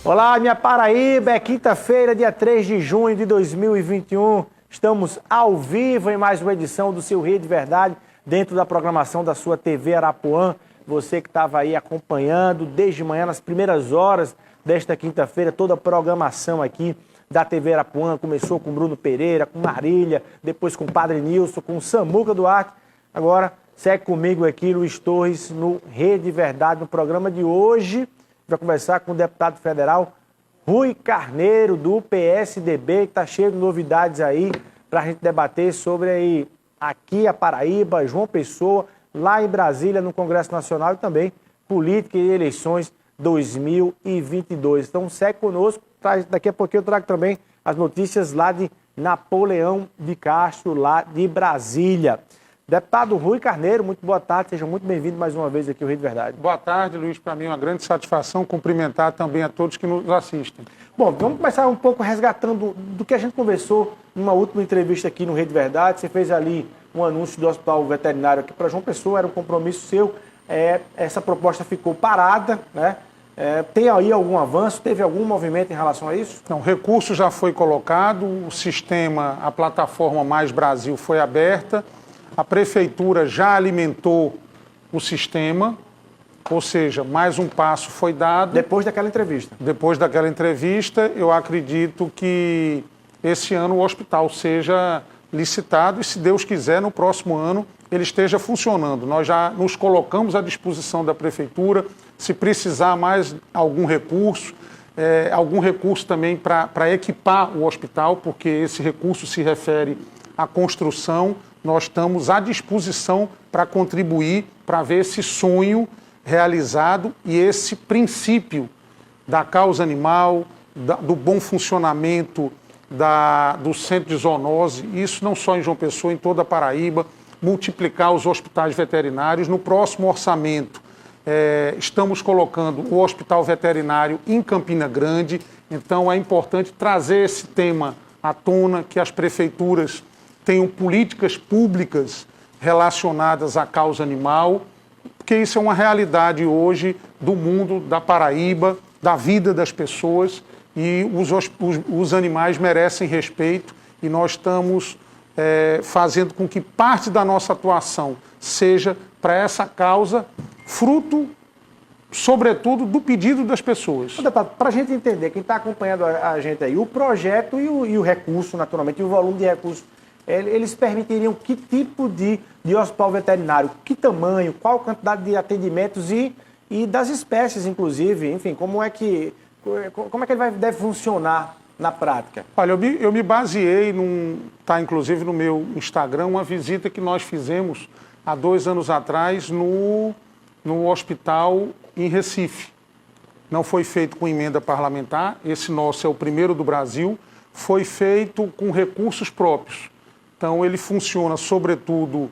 Olá, minha Paraíba, é quinta-feira, dia 3 de junho de 2021. Estamos ao vivo em mais uma edição do seu Rede Verdade, dentro da programação da sua TV Arapuã. Você que estava aí acompanhando desde manhã, nas primeiras horas desta quinta-feira, toda a programação aqui da TV Arapuã. Começou com Bruno Pereira, com Marília, depois com o Padre Nilson, com Samuca Duarte. Agora, segue comigo aqui, Luiz Torres, no Rede Verdade, no programa de hoje. Vai conversar com o deputado federal Rui Carneiro, do PSDB, que está cheio de novidades aí para a gente debater sobre aí, aqui a Paraíba, João Pessoa, lá em Brasília, no Congresso Nacional, e também política e eleições 2022. Então segue conosco, daqui a pouquinho eu trago também as notícias lá de Napoleão de Castro, lá de Brasília. Deputado Rui Carneiro, muito boa tarde, seja muito bem-vindo mais uma vez aqui ao Rede Verdade. Boa tarde, Luiz, para mim é uma grande satisfação cumprimentar também a todos que nos assistem. Bom, vamos começar um pouco resgatando do que a gente conversou numa última entrevista aqui no Rede Verdade. Você fez ali um anúncio do Hospital Veterinário aqui para João Pessoa, era um compromisso seu, essa proposta ficou parada, né? Tem aí algum avanço, teve algum movimento em relação a isso? Não, o recurso já foi colocado, o sistema, a plataforma Mais Brasil foi aberta, a Prefeitura já alimentou o sistema, ou seja, mais um passo foi dado. Depois daquela entrevista? Depois daquela entrevista, eu acredito que esse ano o hospital seja licitado e, se Deus quiser, no próximo ano ele esteja funcionando. Nós já nos colocamos à disposição da Prefeitura, se precisar mais algum recurso também para equipar o hospital, porque esse recurso se refere à construção. Nós estamos à disposição para contribuir, para ver esse sonho realizado e esse princípio da causa animal, do bom funcionamento do centro de zoonose, isso não só em João Pessoa, em toda a Paraíba, multiplicar os hospitais veterinários. No próximo orçamento, estamos colocando o hospital veterinário em Campina Grande, então é importante trazer esse tema à tona, que as prefeituras tenham políticas públicas relacionadas à causa animal, porque isso é uma realidade hoje do mundo, da Paraíba, da vida das pessoas, e os animais merecem respeito, e nós estamos fazendo com que parte da nossa atuação seja para essa causa, fruto, sobretudo, do pedido das pessoas. Deputado, para a gente entender, quem está acompanhando a gente aí, o projeto e o recurso, naturalmente, e o volume de recursos, eles permitiriam que tipo de hospital veterinário, que tamanho, qual a quantidade de atendimentos e das espécies, inclusive, enfim, como é que ele deve funcionar na prática? Olha, eu me baseei, está inclusive no meu Instagram, uma visita que nós fizemos há 2 anos atrás no hospital em Recife. Não foi feito com emenda parlamentar, esse nosso é o primeiro do Brasil, foi feito com recursos próprios. Então, ele funciona, sobretudo,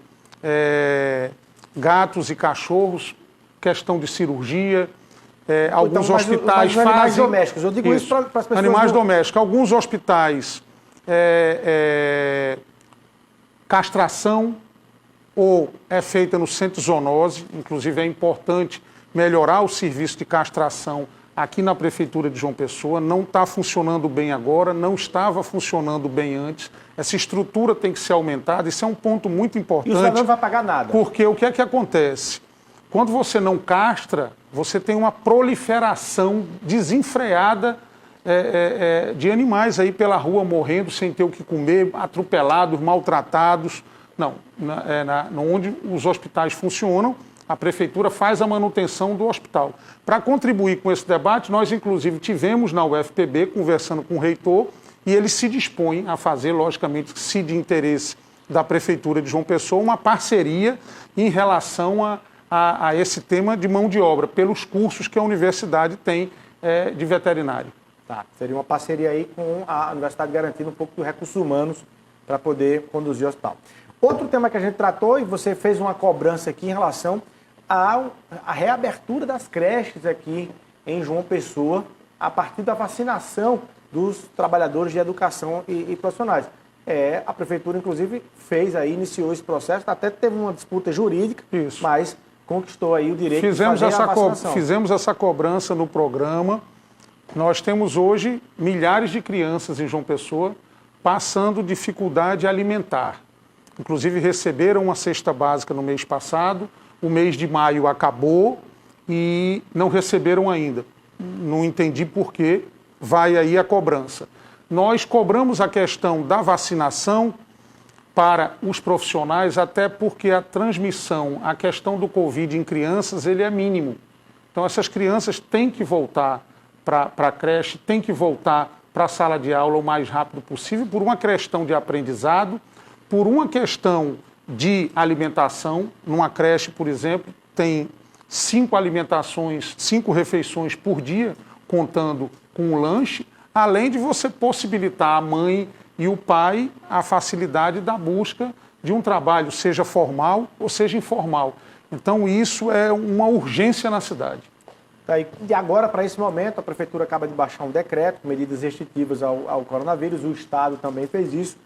gatos e cachorros, questão de cirurgia. Alguns então, hospitais fazem... Animais domésticos, eu digo isso para as pessoas... Animais domésticos. Alguns hospitais, castração, ou é feita no centro de zoonose. Inclusive, é importante melhorar o serviço de castração aqui na Prefeitura de João Pessoa. Não está funcionando bem agora, não estava funcionando bem antes. Essa estrutura tem que ser aumentada, isso é um ponto muito importante. E o senhor não vai pagar nada. Porque o que é que acontece? Quando você não castra, você tem uma proliferação desenfreada de animais aí pela rua morrendo sem ter o que comer, atropelados, maltratados. Não, onde os hospitais funcionam, a Prefeitura faz a manutenção do hospital. Para contribuir com esse debate, nós inclusive tivemos na UFPB, conversando com o reitor, e ele se dispõe a fazer, logicamente, se de interesse da Prefeitura de João Pessoa, uma parceria em relação a esse tema de mão de obra, pelos cursos que a universidade tem de veterinário. Tá, seria uma parceria aí com a universidade garantindo um pouco de recursos humanos para poder conduzir o hospital. Outro tema que a gente tratou, e você fez uma cobrança aqui em relação à reabertura das creches aqui em João Pessoa, a partir da vacinação dos trabalhadores de educação e profissionais. A Prefeitura, inclusive, iniciou esse processo, até teve uma disputa jurídica, mas conquistou aí o direito de fazer a vacinação. Fizemos essa cobrança no programa, Nós temos hoje milhares de crianças em João Pessoa passando dificuldade alimentar. Inclusive receberam uma cesta básica no mês passado, o mês de maio acabou e não receberam ainda. Não entendi por que vai aí a cobrança. Nós cobramos a questão da vacinação para os profissionais, até porque a transmissão, a questão do Covid em crianças, ele é mínimo. Então essas crianças têm que voltar para a creche, têm que voltar para a sala de aula o mais rápido possível, por uma questão de aprendizado, por uma questão de alimentação. Numa creche, por exemplo, tem 5 refeições por dia, contando com o lanche, além de você possibilitar à mãe e o pai a facilidade da busca de um trabalho, seja formal ou seja informal. Então isso é uma urgência na cidade. E agora, para esse momento, a Prefeitura acaba de baixar um decreto com medidas restritivas ao coronavírus, o Estado também fez isso.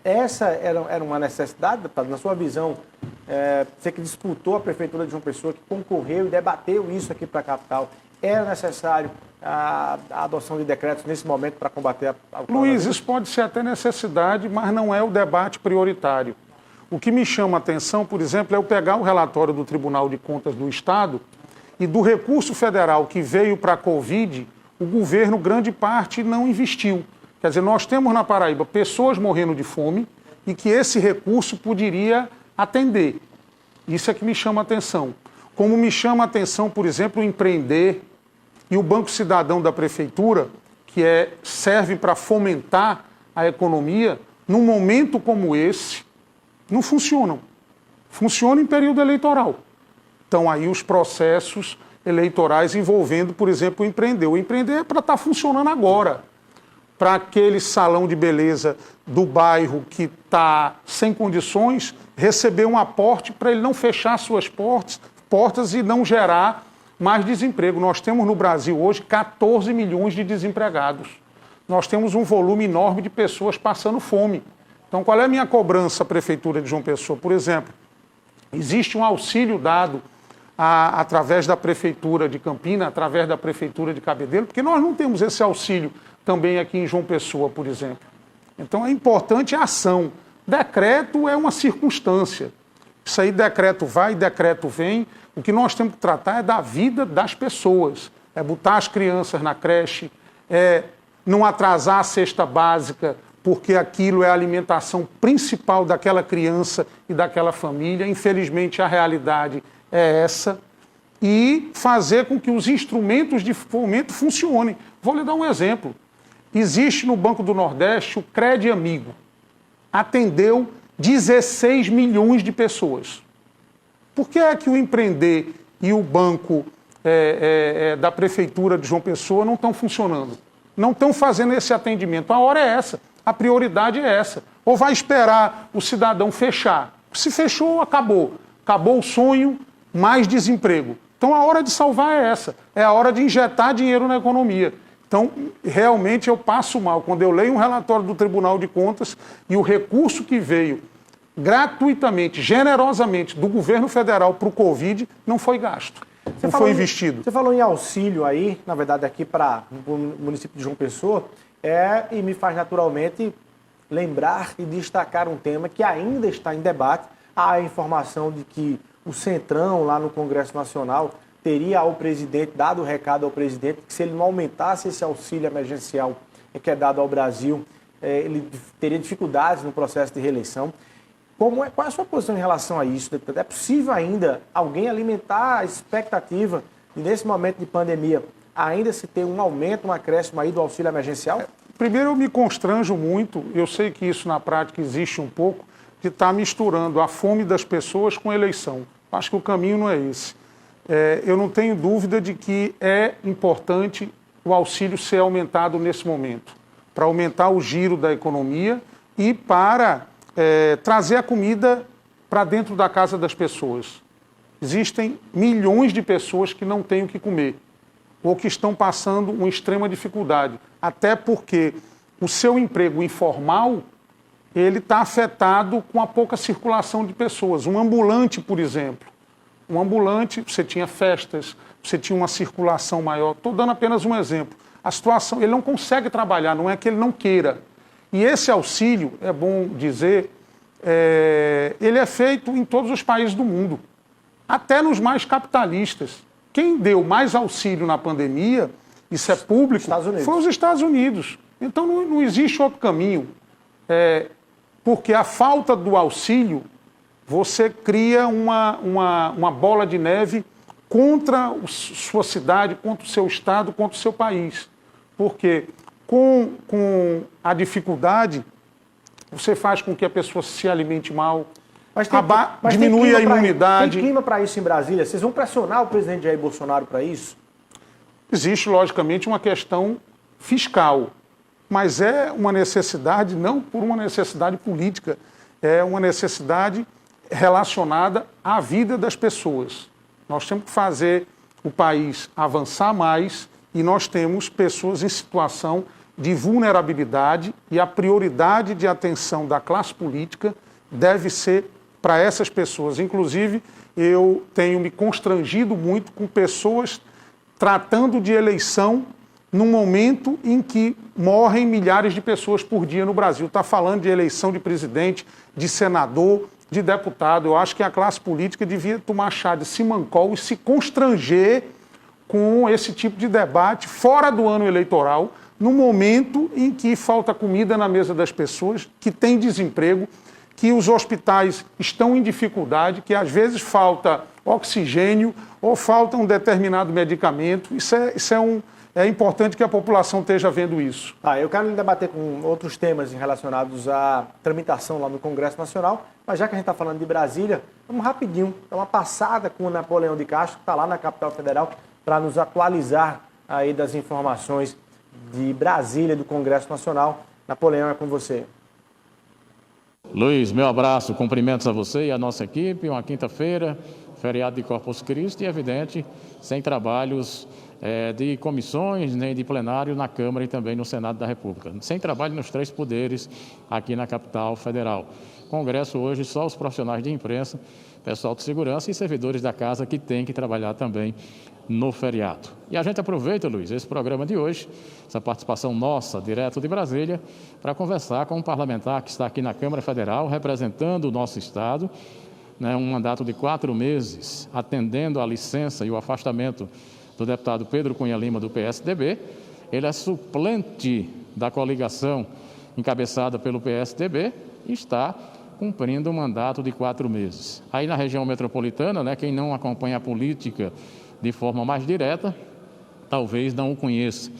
Essa era uma necessidade, deputado, na sua visão, você que disputou a Prefeitura de João Pessoa, que concorreu e debateu isso aqui para a capital, era necessário a adoção de decretos nesse momento para combater a Luiz, isso pode ser até necessidade, mas não é o debate prioritário. O que me chama a atenção, por exemplo, é eu pegar o relatório do Tribunal de Contas do Estado e do recurso federal que veio para a Covid, o governo, grande parte, não investiu. Quer dizer, nós temos na Paraíba pessoas morrendo de fome e que esse recurso poderia atender. Isso é que me chama a atenção. Como me chama a atenção, por exemplo, o Empreender e o Banco Cidadão da Prefeitura, que serve para fomentar a economia, num momento como esse, não funcionam. Funcionam em período eleitoral. Então aí os processos eleitorais envolvendo, por exemplo, o Empreender. O Empreender é para estar funcionando agora. Para aquele salão de beleza do bairro que está sem condições, receber um aporte para ele não fechar suas portas e não gerar mais desemprego. Nós temos no Brasil hoje 14 milhões de desempregados. Nós temos um volume enorme de pessoas passando fome. Então, qual é a minha cobrança à Prefeitura de João Pessoa? Por exemplo, existe um auxílio dado através da Prefeitura de Campina, através da Prefeitura de Cabedelo, porque nós não temos esse auxílio também aqui em João Pessoa, por exemplo. Então, é importante a ação. Decreto é uma circunstância. Isso aí, decreto vai, decreto vem. O que nós temos que tratar é da vida das pessoas. É botar as crianças na creche, é não atrasar a cesta básica, porque aquilo é a alimentação principal daquela criança e daquela família. Infelizmente, a realidade é essa. E fazer com que os instrumentos de fomento funcionem. Vou lhe dar um exemplo. Existe no Banco do Nordeste o Crédito Amigo. Atendeu 16 milhões de pessoas. Por que é que o Empreender e o banco da Prefeitura de João Pessoa não estão funcionando? Não estão fazendo esse atendimento. A hora é essa, a prioridade é essa. Ou vai esperar o cidadão fechar? Se fechou, acabou. Acabou o sonho, mais desemprego. Então a hora de salvar é essa. É a hora de injetar dinheiro na economia. Então, realmente eu passo mal quando eu leio um relatório do Tribunal de Contas e o recurso que veio gratuitamente, generosamente, do governo federal para o Covid, não foi gasto, não foi investido. Você falou em auxílio aí, na verdade aqui para o município de João Pessoa, e me faz naturalmente lembrar e destacar um tema que ainda está em debate, a informação de que o Centrão, lá no Congresso Nacional, teria ao presidente, dado o recado ao presidente, que se ele não aumentasse esse auxílio emergencial que é dado ao Brasil, ele teria dificuldades no processo de reeleição. Qual é a sua posição em relação a isso, deputado? É possível ainda alguém alimentar a expectativa de, nesse momento de pandemia, ainda se ter um aumento, um acréscimo aí do auxílio emergencial? Primeiro, eu me constranjo muito, eu sei que isso na prática existe um pouco, de estar misturando a fome das pessoas com a eleição. Acho que o caminho não é esse. Eu não tenho dúvida de que é importante o auxílio ser aumentado nesse momento, para aumentar o giro da economia e para trazer a comida para dentro da casa das pessoas. Existem milhões de pessoas que não têm o que comer ou que estão passando uma extrema dificuldade, até porque o seu emprego informal ele está afetado com a pouca circulação de pessoas. Um ambulante, por exemplo. Um ambulante, você tinha festas, você tinha uma circulação maior. Estou dando apenas um exemplo. a situação, ele não consegue trabalhar, não é que ele não queira. E esse auxílio, é bom dizer, ele é feito em todos os países do mundo, até nos mais capitalistas. Quem deu mais auxílio na pandemia, isso é público, foi os Estados Unidos. Então não existe outro caminho, porque a falta do auxílio, você cria uma bola de neve contra a sua cidade, contra o seu estado, contra o seu país. Porque com a dificuldade, você faz com que a pessoa se alimente mal, diminui a imunidade. Tem clima para isso em Brasília? Vocês vão pressionar o presidente Jair Bolsonaro para isso? Existe, logicamente, uma questão fiscal, mas é uma necessidade, não por uma necessidade política, é uma necessidade relacionada à vida das pessoas. Nós temos que fazer o país avançar mais e nós temos pessoas em situação de vulnerabilidade e a prioridade de atenção da classe política deve ser para essas pessoas. Inclusive, eu tenho me constrangido muito com pessoas tratando de eleição num momento em que morrem milhares de pessoas por dia no Brasil. Está falando de eleição de presidente, de senador, de deputado. Eu acho que a classe política devia tomar chá de simancol e se constranger com esse tipo de debate fora do ano eleitoral, no momento em que falta comida na mesa das pessoas, que tem desemprego, que os hospitais estão em dificuldade, que às vezes falta oxigênio ou falta um determinado medicamento. É importante que a população esteja vendo isso. Eu quero debater com outros temas relacionados à tramitação lá no Congresso Nacional, mas já que a gente está falando de Brasília, vamos rapidinho, dar uma passada com o Napoleão de Castro, que está lá na capital federal, para nos atualizar aí das informações de Brasília, do Congresso Nacional. Napoleão, é com você. Luiz, meu abraço, cumprimentos a você e a nossa equipe. Uma quinta-feira, feriado de Corpus Christi e, evidente, sem trabalhos de comissões nem de plenário na Câmara e também no Senado da República. Sem trabalho nos três poderes aqui na capital federal. Congresso hoje, só os profissionais de imprensa, pessoal de segurança e servidores da casa que têm que trabalhar também no feriado. E a gente aproveita, Luiz, esse programa de hoje, essa participação nossa, direto de Brasília, para conversar com um parlamentar que está aqui na Câmara Federal, representando o nosso Estado, um mandato de 4 meses, atendendo a licença e o afastamento do deputado Pedro Cunha Lima, do PSDB. Ele é suplente da coligação encabeçada pelo PSDB e está cumprindo um mandato de 4 meses. Aí na região metropolitana, quem não acompanha a política de forma mais direta, talvez não o conheça.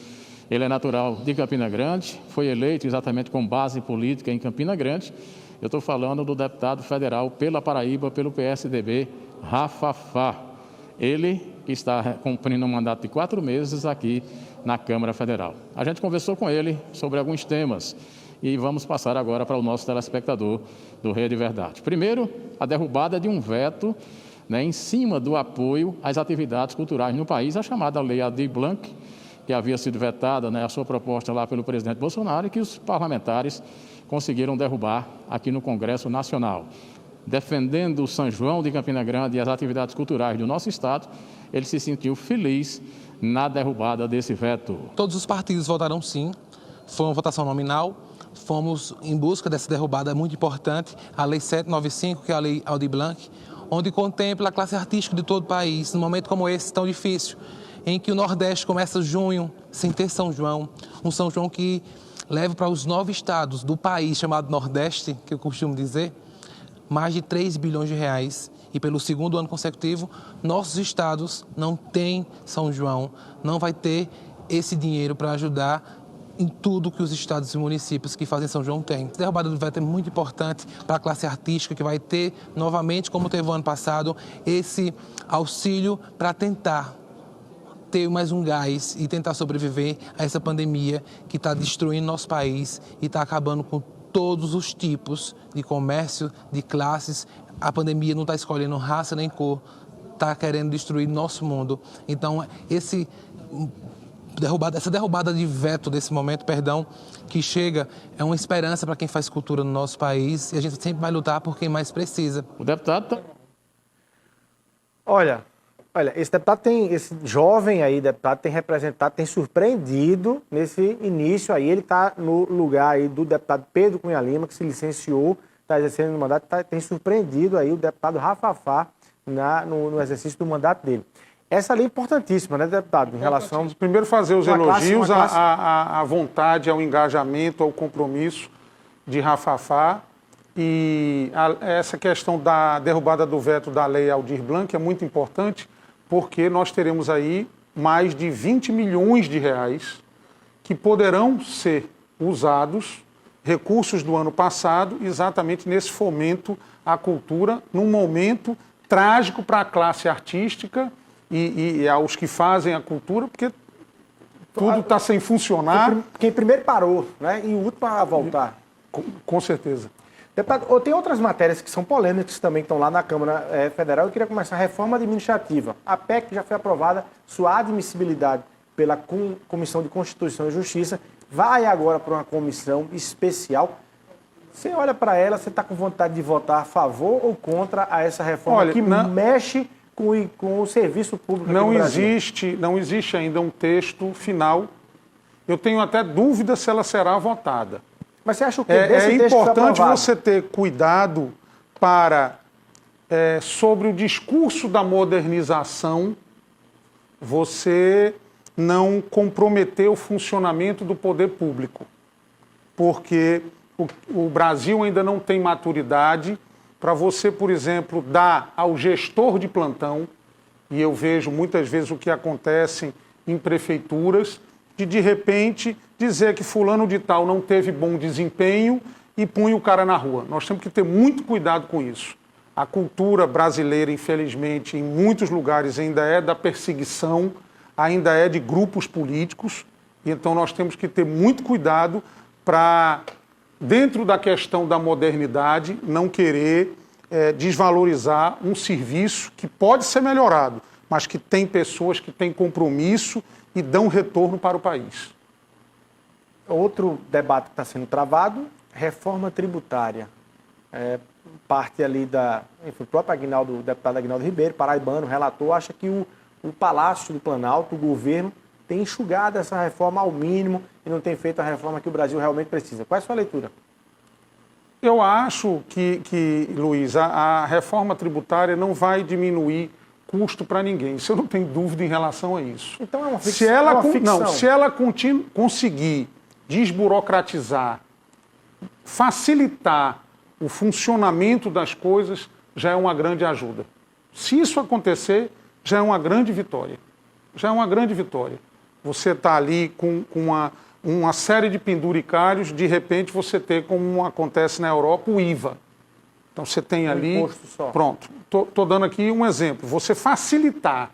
Ele é natural de Campina Grande, foi eleito exatamente com base política em Campina Grande. Eu estou falando do deputado federal pela Paraíba, pelo PSDB, Rafa Fá. Ele que está cumprindo um mandato de 4 meses aqui na Câmara Federal. A gente conversou com ele sobre alguns temas e vamos passar agora para o nosso telespectador do Rede Verdade. Primeiro, a derrubada de um veto em cima do apoio às atividades culturais no país, a chamada Lei Aldir Blanc, que havia sido vetada, a sua proposta lá pelo presidente Bolsonaro, e que os parlamentares conseguiram derrubar aqui no Congresso Nacional. Defendendo o São João de Campina Grande e as atividades culturais do nosso Estado, ele se sentiu feliz na derrubada desse veto. Todos os partidos votaram sim, foi uma votação nominal, fomos em busca dessa derrubada muito importante, a Lei 795, que é a Lei Aldir Blanc, onde contempla a classe artística de todo o país, num momento como esse tão difícil, em que o Nordeste começa junho sem ter São João, um São João que leva para os 9 estados do país, chamado Nordeste, que eu costumo dizer, mais de 3 bilhões de reais. E pelo segundo ano consecutivo, nossos estados não têm São João, não vai ter esse dinheiro para ajudar em tudo que os estados e municípios que fazem São João têm. A derrubada do veto é muito importante para a classe artística, que vai ter novamente, como teve o ano passado, esse auxílio para tentar ter mais um gás e tentar sobreviver a essa pandemia que está destruindo nosso país e está acabando com todos os tipos de comércio, de classes. A pandemia não está escolhendo raça nem cor, está querendo destruir nosso mundo. Então, essa derrubada de veto desse momento, que chega, é uma esperança para quem faz cultura no nosso país e a gente sempre vai lutar por quem mais precisa. O deputado... Olha, Olha, esse jovem aí, deputado, tem representado, tem surpreendido nesse início aí. Ele está no lugar aí do deputado Pedro Cunha Lima, que se licenciou, está exercendo o mandato, tem surpreendido aí o deputado Rafafá no exercício do mandato dele. Essa lei é importantíssima, né, deputado? Em relação... Primeiro, fazer os elogios à vontade, ao engajamento, ao compromisso de Rafafá. E essa questão da derrubada do veto da lei Aldir Blanc é muito importante, porque nós teremos aí mais de 20 milhões de reais que poderão ser usados, recursos do ano passado, exatamente nesse fomento à cultura, num momento trágico para a classe artística e aos que fazem a cultura, porque tudo está sem funcionar. Quem primeiro parou, né? E o último a voltar. Com certeza. Deputado, tem outras matérias que são polêmicas também, que estão lá na Câmara Federal. Eu queria começar a reforma administrativa. A PEC já foi aprovada, sua admissibilidade pela Comissão de Constituição e Justiça vai agora para uma comissão especial. Você olha para ela, você está com vontade de votar a favor ou contra essa reforma mexe com o serviço público aqui no Brasil? Não existe ainda um texto final. Eu tenho até dúvida se ela será votada. Mas você acha que é importante você ter cuidado para, sobre o discurso da modernização, você não comprometer o funcionamento do poder público. Porque o Brasil ainda não tem maturidade para você, por exemplo, dar ao gestor de plantão, e eu vejo muitas vezes o que acontece em prefeituras, de repente dizer que fulano de tal não teve bom desempenho e punha o cara na rua. Nós temos que ter muito cuidado com isso. A cultura brasileira, infelizmente, em muitos lugares ainda é da perseguição, ainda é de grupos políticos, e então nós temos que ter muito cuidado para, dentro da questão da modernidade, não querer desvalorizar um serviço que pode ser melhorado, mas que tem pessoas que têm compromisso e dão retorno para o país. Outro debate que está sendo travado, reforma tributária. Parte ali o próprio deputado Aguinaldo Ribeiro, paraibano, relator, acha que o Palácio do Planalto, o governo, tem enxugado essa reforma ao mínimo e não tem feito a reforma que o Brasil realmente precisa. Qual é a sua leitura? Eu acho que Luiz, a reforma tributária não vai diminuir custo para ninguém. Isso eu não tenho dúvida em relação a isso. Então é uma ficção. Se ela conseguir desburocratizar, facilitar o funcionamento das coisas, já é uma grande ajuda. Se isso acontecer, já é uma grande vitória. Já é uma grande vitória. Você está ali com uma série de penduricários, de repente você ter, como acontece na Europa, o IVA. Então você tem ali... imposto só. Pronto. Estou dando aqui um exemplo. Você facilitar,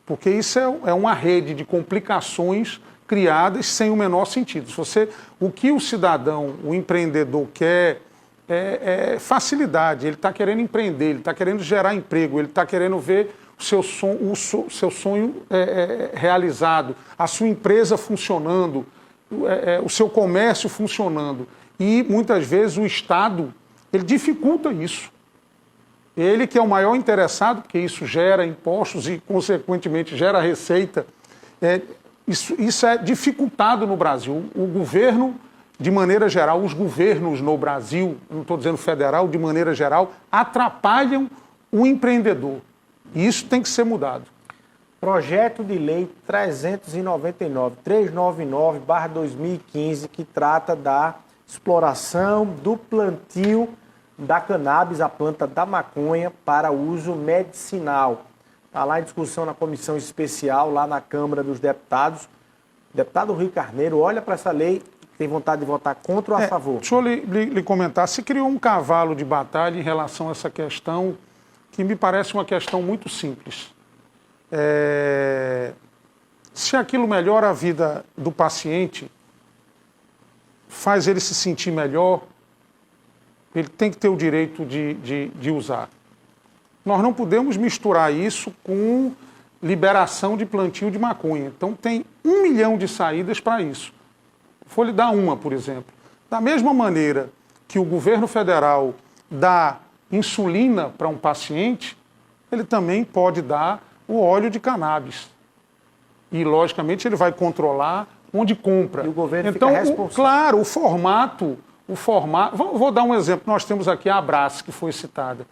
porque isso é uma rede de complicações criadas sem o menor sentido. O que o cidadão, o empreendedor quer é facilidade. Ele está querendo empreender, ele está querendo gerar emprego, ele está querendo ver o seu sonho realizado, a sua empresa funcionando, o seu comércio funcionando. E muitas vezes o Estado ele dificulta isso. Ele que é o maior interessado, porque isso gera impostos e, consequentemente, gera receita. Isso é dificultado no Brasil. O governo, de maneira geral, os governos no Brasil, não estou dizendo federal, de maneira geral, atrapalham o empreendedor. E isso tem que ser mudado. Projeto de lei 399/2015, que trata da exploração do plantio da cannabis, a planta da maconha, para uso medicinal. Está lá em discussão na comissão especial, lá na Câmara dos Deputados. O deputado Rui Carneiro olha para essa lei, tem vontade de votar contra ou a favor? Deixa eu lhe comentar. Se criou um cavalo de batalha em relação a essa questão, que me parece uma questão muito simples. Se aquilo melhora a vida do paciente, faz ele se sentir melhor, ele tem que ter o direito de usar. Nós não podemos misturar isso com liberação de plantio de maconha. Então tem 1 milhão de saídas para isso. Vou lhe dar uma, por exemplo. Da mesma maneira que o governo federal dá insulina para um paciente, ele também pode dar o óleo de cannabis. E, logicamente, ele vai controlar onde compra. E o governo então, fica responsável. Claro, o formato... Vou dar um exemplo. Nós temos aqui a Abrace, que foi citada.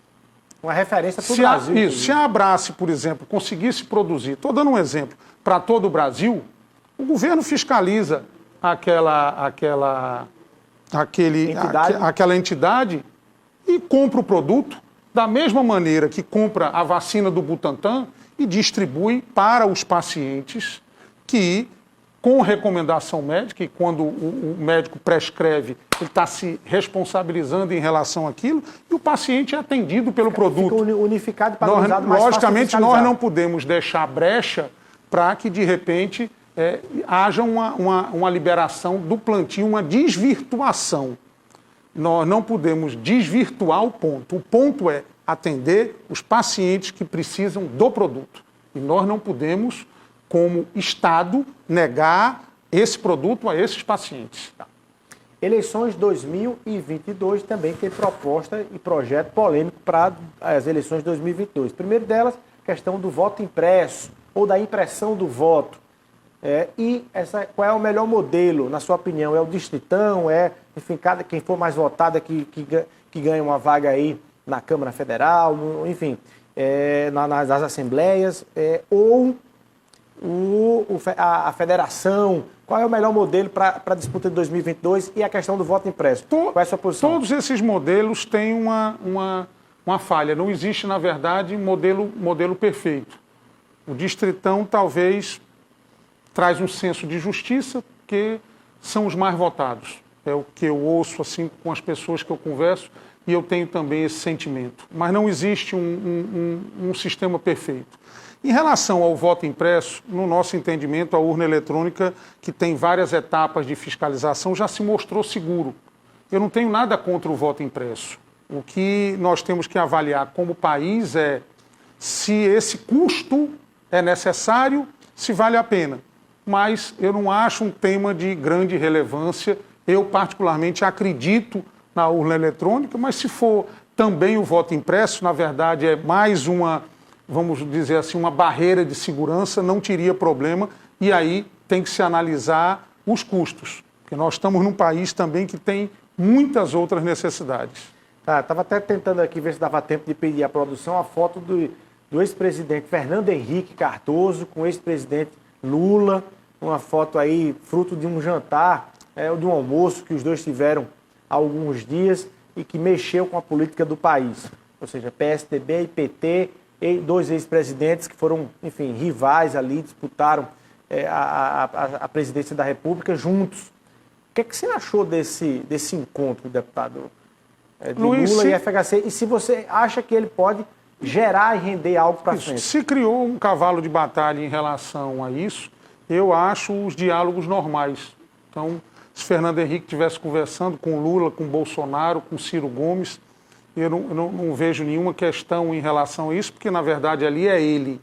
Uma referência para o Brasil. Se a Abrace, por exemplo, conseguisse produzir, estou dando um exemplo, para todo o Brasil, o governo fiscaliza aquela entidade e compra o produto da mesma maneira que compra a vacina do Butantan e distribui para os pacientes que, com recomendação médica, e quando o médico prescreve, ele está se responsabilizando em relação àquilo, e o paciente é atendido pelo produto. Fica unificado para usar mais logicamente, nós não podemos deixar brecha para que, de repente, haja uma liberação do plantio, uma desvirtuação. Nós não podemos desvirtuar o ponto. O ponto é atender os pacientes que precisam do produto. E nós não podemos, como Estado, negar esse produto a esses pacientes. Eleições 2022 também tem proposta e projeto polêmico para as eleições de 2022. Primeiro delas, questão do voto impresso ou da impressão do voto. Qual é o melhor modelo, na sua opinião? É o distritão? Enfim, quem for mais votado é que ganha uma vaga aí na Câmara Federal, enfim, nas assembleias, ou a federação? Qual é o melhor modelo para a disputa de 2022 e a questão do voto impresso? Qual é a sua posição? Todos esses modelos têm uma falha. Não existe, na verdade, modelo perfeito. O distritão talvez traz um senso de justiça, porque são os mais votados. É o que eu ouço assim com as pessoas que eu converso e eu tenho também esse sentimento. Mas não existe um sistema perfeito. Em relação ao voto impresso, no nosso entendimento, a urna eletrônica, que tem várias etapas de fiscalização, já se mostrou seguro. Eu não tenho nada contra o voto impresso. O que nós temos que avaliar como país é se esse custo é necessário, se vale a pena. Mas eu não acho um tema de grande relevância. Eu, particularmente, acredito na urna eletrônica, mas se for também o voto impresso, na verdade, é mais vamos dizer assim, uma barreira de segurança, não teria problema, e aí tem que se analisar os custos, porque nós estamos num país também que tem muitas outras necessidades. Estava até tentando aqui ver se dava tempo de pedir à produção a foto do ex-presidente Fernando Henrique Cardoso com o ex-presidente Lula, uma foto aí fruto de um jantar, de um almoço que os dois tiveram há alguns dias e que mexeu com a política do país. Ou seja, PSDB e PT, dois ex-presidentes que foram, enfim, rivais ali, disputaram a presidência da República juntos. O que você achou desse encontro, deputado, de Luiz, Lula e FHC? E se você acha que ele pode gerar e render algo para frente? Se criou um cavalo de batalha em relação a isso, eu acho os diálogos normais. Então, se Fernando Henrique estivesse conversando com Lula, com Bolsonaro, com Ciro Gomes, eu não vejo nenhuma questão em relação a isso, porque, na verdade, ali é ele,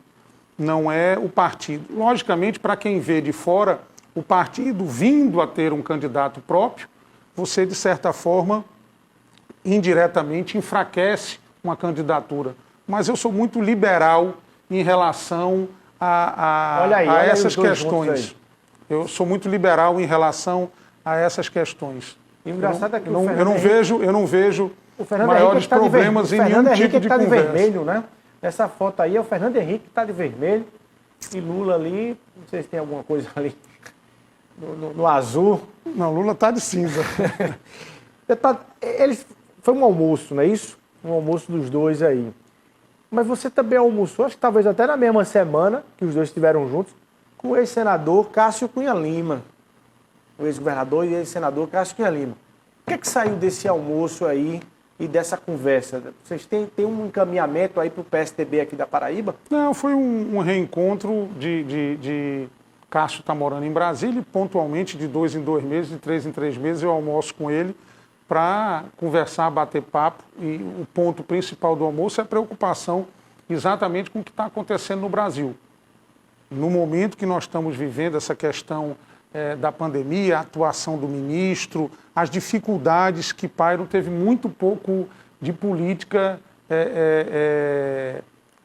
não é o partido. Logicamente, para quem vê de fora, o partido vindo a ter um candidato próprio, você, de certa forma, indiretamente enfraquece uma candidatura. Mas eu sou muito liberal em relação a essas questões. Eu sou muito liberal em relação a essas questões. Engraçado é que eu não vejo maiores problemas em nenhum tipo de conversa. De vermelho, né? Essa foto aí é o Fernando Henrique que está de vermelho e Lula ali, não sei se tem alguma coisa ali no azul. Não, Lula está de cinza. Foi um almoço, não é isso? Um almoço dos dois aí. Mas você também almoçou, acho que talvez até na mesma semana que os dois estiveram juntos, com o ex-senador Cássio Cunha Lima. O ex-governador e ex-senador Cássio Cunha Lima. O que é que saiu desse almoço aí e dessa conversa? Vocês têm um encaminhamento aí para o PSDB aqui da Paraíba? Não, foi um reencontro de Cássio está morando em Brasília e pontualmente de 2 em 2 meses, de 3 em 3 meses eu almoço com ele para conversar, bater papo, e o ponto principal do almoço é a preocupação exatamente com o que está acontecendo no Brasil. No momento que nós estamos vivendo essa questão da pandemia, a atuação do ministro, as dificuldades que pairam, teve muito pouco de política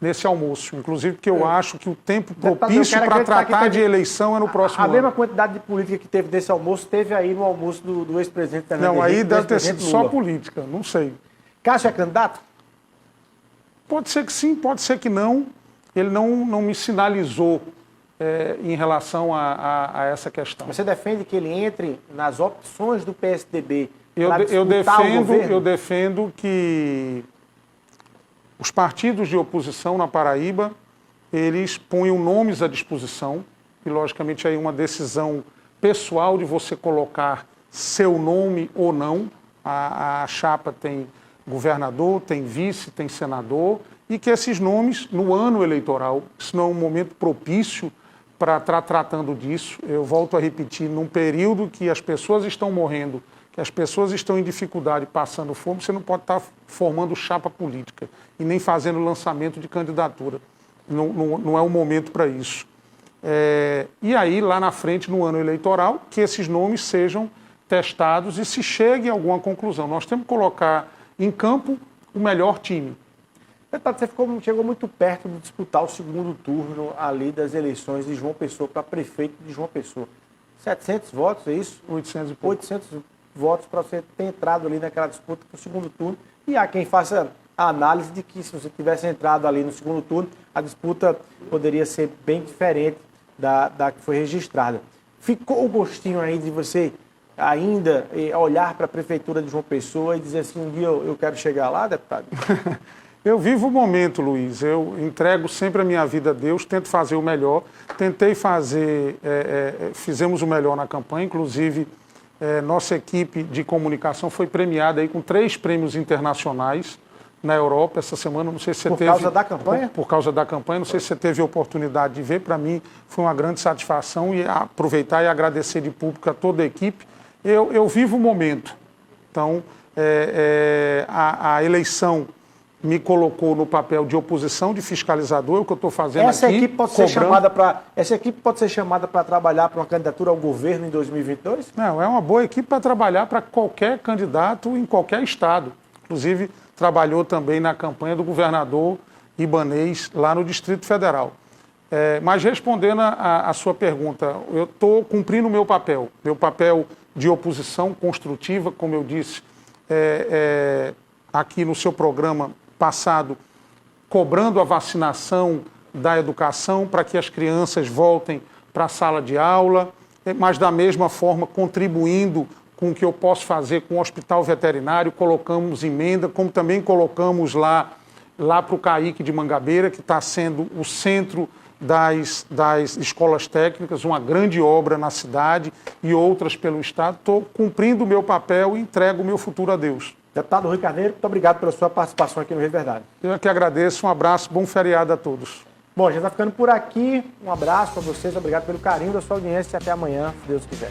nesse almoço. Inclusive porque eu acho que o tempo Deputado, propício eu quero para acreditar que tratar teve- de eleição é no próximo A ano. mesma quantidade de política que teve nesse almoço, teve aí no almoço do ex-presidente Fernando Não, aí Henrique, do deve ter ex-presidente sido só Lula. política, não sei. Cássio é candidato? Pode ser que sim, pode ser que não. Ele não me sinalizou em relação a essa questão. Você defende que ele entre nas opções do PSDB Eu para disputar o governo? eu defendo que os partidos de oposição na Paraíba, eles ponham nomes à disposição, e logicamente aí uma decisão pessoal de você colocar seu nome ou não. A chapa tem governador, tem vice, tem senador, e que esses nomes, no ano eleitoral, isso não é um momento propício para estar tratando disso. Eu volto a repetir, num período que as pessoas estão morrendo, que as pessoas estão em dificuldade, passando fome, você não pode estar formando chapa política e nem fazendo lançamento de candidatura. Não é o momento para isso. E aí, lá na frente, no ano eleitoral, que esses nomes sejam testados e se chegue a alguma conclusão. Nós temos que colocar em campo o melhor time. Deputado, você chegou muito perto de disputar o segundo turno ali das eleições de João Pessoa para prefeito de João Pessoa. 700 votos, é isso? 800 e pouco. 800 votos para você ter entrado ali naquela disputa para o segundo turno. E há quem faça a análise de que se você tivesse entrado ali no segundo turno, a disputa poderia ser bem diferente da que foi registrada. Ficou o gostinho aí de você ainda olhar para a prefeitura de João Pessoa e dizer assim, um dia eu quero chegar lá, deputado? Eu vivo o momento, Luiz. Eu entrego sempre a minha vida a Deus, tento fazer o melhor. Tentei fazer, fizemos o melhor na campanha, inclusive nossa equipe de comunicação foi premiada aí com 3 prêmios internacionais na Europa essa semana. Não sei se você teve... Por causa da campanha? Por causa da campanha. Não sei se você teve a oportunidade de ver. Para mim foi uma grande satisfação e aproveitar e agradecer de público a toda a equipe. Eu vivo o momento. Então, a eleição me colocou no papel de oposição, de fiscalizador, o que eu estou fazendo Essa aqui. equipe pode ser chamada para trabalhar para uma candidatura ao governo em 2022? Não, é uma boa equipe para trabalhar para qualquer candidato em qualquer estado. Inclusive, trabalhou também na campanha do governador Ibanez, lá no Distrito Federal. Mas respondendo a sua pergunta, eu estou cumprindo o meu papel de oposição construtiva, como eu disse aqui no seu programa passado, cobrando a vacinação da educação para que as crianças voltem para a sala de aula, mas da mesma forma contribuindo com o que eu posso fazer com o hospital veterinário, colocamos emenda, como também colocamos lá para o CAIC de Mangabeira, que está sendo o centro das escolas técnicas, uma grande obra na cidade e outras pelo Estado. Estou cumprindo o meu papel e entrego o meu futuro a Deus. Deputado Rui Carneiro, muito obrigado pela sua participação aqui no Rede Verdade. Eu que agradeço, um abraço, bom feriado a todos. Bom, a gente está ficando por aqui. Um abraço para vocês, obrigado pelo carinho da sua audiência e até amanhã, se Deus quiser.